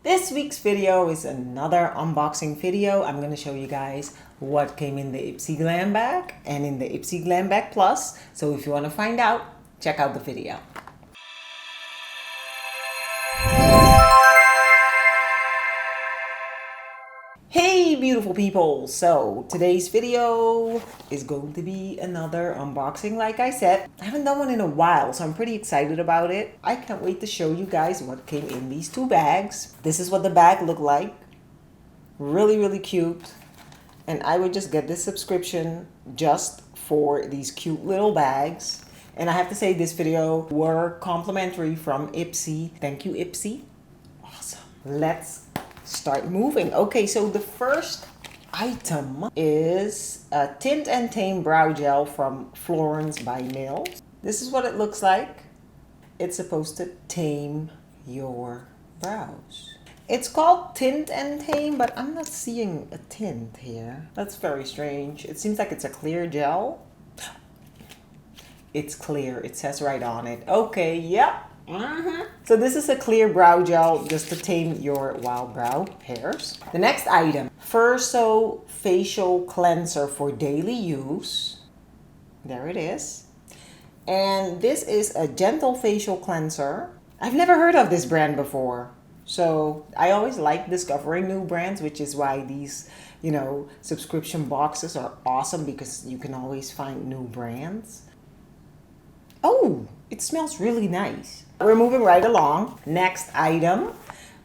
This week's video is another unboxing video. I'm going to show you guys what came in the IPSY Glam Bag and in the IPSY Glam Bag Plus. So if you want to find out, check out the video. Hey beautiful people, so today's video is going to be another unboxing. Like I said, I haven't done one in a while, so I'm pretty excited about it. I can't wait to show you guys what came in these two bags. This is what the bag looked like. Really cute. And I would just get this subscription just for these cute little bags. And I have to say, this video were complimentary from IPSY. Thank you, IPSY. Awesome. Let's start moving. Okay, so the first item is a Tint and Tame Brow Gel from Florence by Mills. This is what it looks like. It's supposed to tame your brows. It's called Tint and Tame, but I'm not seeing a tint here. That's very strange. It seems like it's a clear gel. It's clear. It says right on it. Okay, yep. So this is a clear brow gel just to tame your wild brow hairs. The next item, Verso Facial Cleanser for daily use. There it is. And this is a gentle facial cleanser. I've never heard of this brand before. So I always like discovering new brands, which is why these, subscription boxes are awesome, because you can always find new brands. Oh, it smells really nice. We're moving right along. Next item,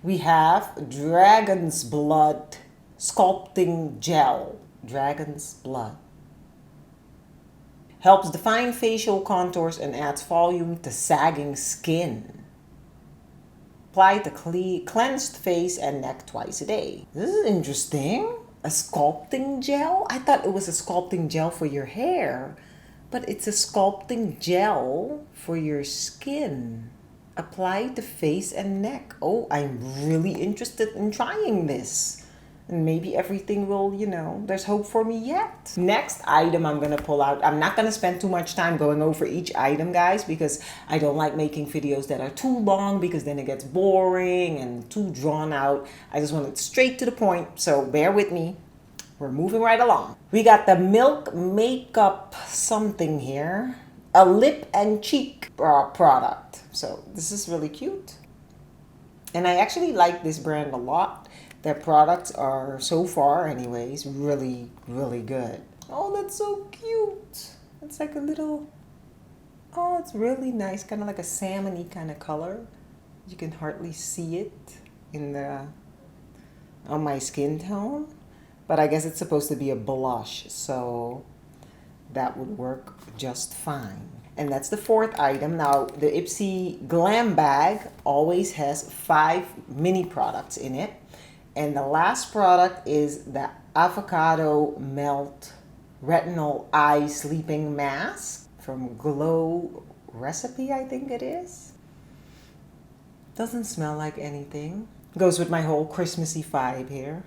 we have Dragon's Blood Sculpting Gel. Dragon's Blood. Helps define facial contours and adds volume to sagging skin. Apply to cleansed face and neck twice a day. This is interesting. A sculpting gel? I thought it was a sculpting gel for your hair, but it's a sculpting gel for your skin. Apply to face and neck. Oh, I'm really interested in trying this. And maybe everything will, there's hope for me yet. Next item I'm going to pull out. I'm not going to spend too much time going over each item, guys, because I don't like making videos that are too long, because then it gets boring and too drawn out. I just want it straight to the point, so bear with me. We're moving right along. We got the Milk Makeup something here. A lip and cheek product. So this is really cute. And I actually like this brand a lot. Their products are, so far anyways, really good. Oh, that's so cute. It's like a little, oh, it's really nice. Kind of like a salmon-y kind of color. You can hardly see it on my skin tone. But I guess it's supposed to be a blush, so that would work just fine. And that's the fourth item. Now, the IPSY Glam Bag always has 5 mini products in it. And the last product is the Avocado Melt Retinol Eye Sleeping Mask from Glow Recipe, I think it is. Doesn't smell like anything. Goes with my whole Christmassy vibe here.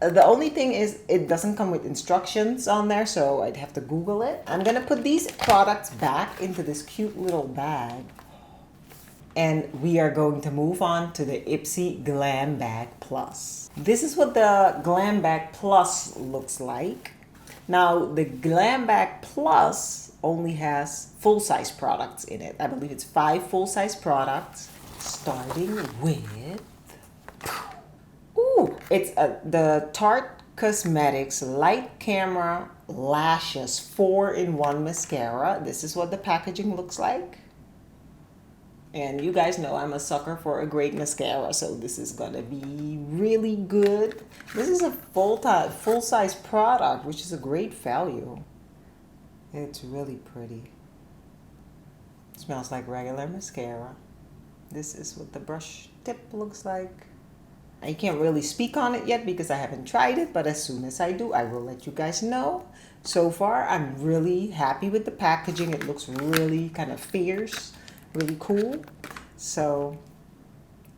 The only thing is, it doesn't come with instructions on there, so I'd have to Google it. I'm gonna put these products back into this cute little bag. And we are going to move on to the IPSY Glam Bag Plus. This is what the Glam Bag Plus looks like. Now, the Glam Bag Plus only has full-size products in it. I believe it's 5 full-size products, starting with... Ooh, it's the Tarte Cosmetics Light Camera Lashes 4-in-1 Mascara. This is what the packaging looks like. And you guys know I'm a sucker for a great mascara, so this is gonna be really good. This is a full-size product, which is a great value. It's really pretty. It smells like regular mascara. This is what the brush tip looks like. I can't really speak on it yet because I haven't tried it, but as soon as I do, I will let you guys know. So far, I'm really happy with the packaging. It looks really kind of fierce, really cool. So,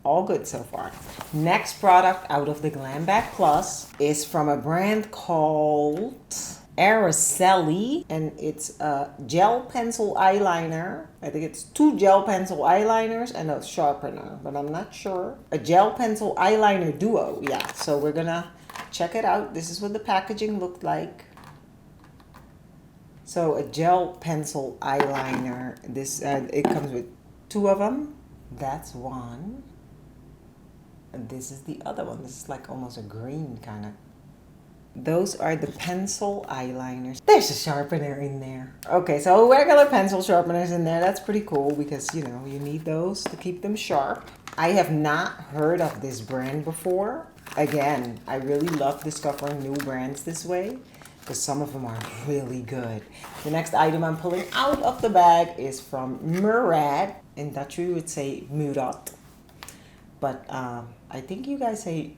all good so far. Next product out of the Glam Bag Plus is from a brand called Araceli, and it's a gel pencil eyeliner. I think it's 2 gel pencil eyeliners and a sharpener, but I'm not sure. A gel pencil eyeliner duo, yeah. So we're gonna check it out. This is what the packaging looked like. So a gel pencil eyeliner. This it comes with 2 of them. That's one. And this is the other one. This is like almost a green kind of. Those are the pencil eyeliners. There's a sharpener in there. Okay, so regular pencil sharpeners in there. That's pretty cool because, you know, you need those to keep them sharp. I have not heard of this brand before. Again, I really love discovering new brands this way because some of them are really good. The next item I'm pulling out of the bag is from Murad. In Dutch we would say Murat. But I think you guys say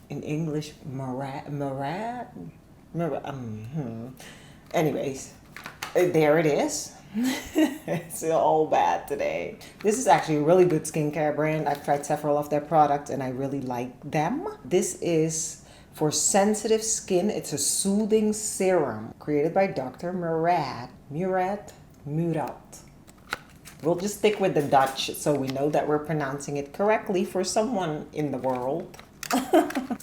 in English Murad. Anyways, there it is. It's all bad today. This is actually a really good skincare brand. I've tried several of their products and I really like them. This is for sensitive skin. It's a soothing serum created by Dr. Murat. We'll just stick with the Dutch so we know that we're pronouncing it correctly for someone in the world.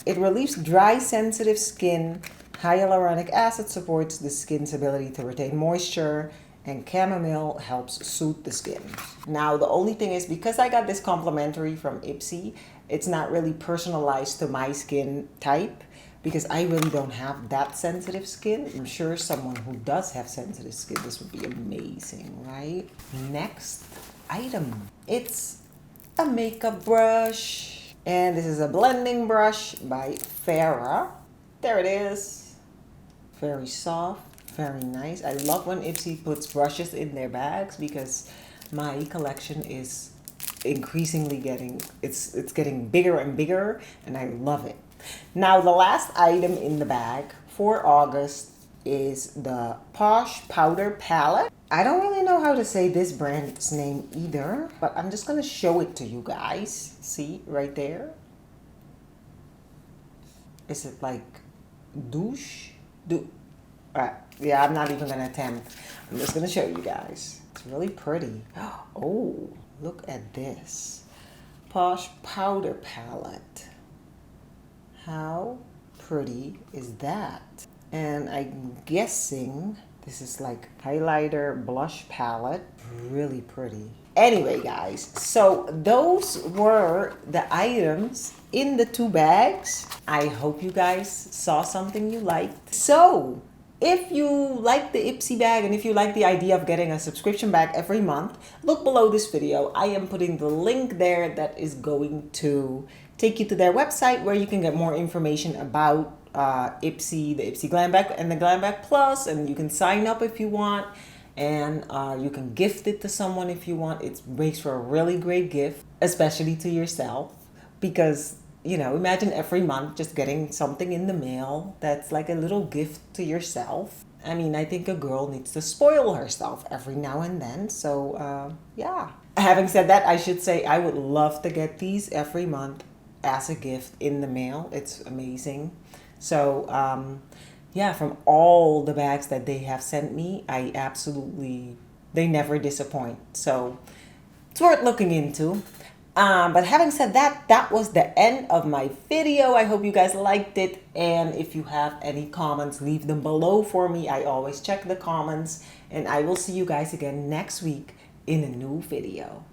It relieves dry, sensitive skin. Hyaluronic acid supports the skin's ability to retain moisture, and chamomile helps soothe the skin. Now, the only thing is, because I got this complimentary from IPSY, it's not really personalized to my skin type because I really don't have that sensitive skin. I'm sure someone who does have sensitive skin, this would be amazing, right? Next item. It's a makeup brush. And this is a blending brush by Farah. There it is. Very soft, very nice. I love when IPSY puts brushes in their bags because my collection is increasingly it's getting bigger and bigger, and I love it. Now, the last item in the bag for August is the Posh Powder Palette. I don't really know how to say this brand's name either, but I'm just gonna show it to you guys. See right there? Is it like douche? Yeah, I'm not even gonna attempt. I'm just gonna show you guys. It's really pretty. Oh, look at this. Posh Powder Palette. How pretty is that? And I'm guessing this is like highlighter blush palette. Really pretty. Anyway, guys, so those were the items in the 2 bags. I hope you guys saw something you liked. So if you like the IPSY bag and if you like the idea of getting a subscription bag every month, look below this video. I am putting the link there that is going to take you to their website where you can get more information about IPSY, the IPSY Glam Bag and the Glam Bag Plus, and you can sign up if you want, and you can gift it to someone if you want. It makes for a really great gift, especially to yourself, because, you know, imagine every month just getting something in the mail that's like a little gift to yourself. I mean, I think a girl needs to spoil herself every now and then, so yeah. Having said that, I should say I would love to get these every month as a gift in the mail. It's amazing. So yeah, from all the bags that they have sent me, they never disappoint. So it's worth looking into. But having said that, that was the end of my video. I hope you guys liked it. And if you have any comments, leave them below for me. I always check the comments. And I will see you guys again next week in a new video.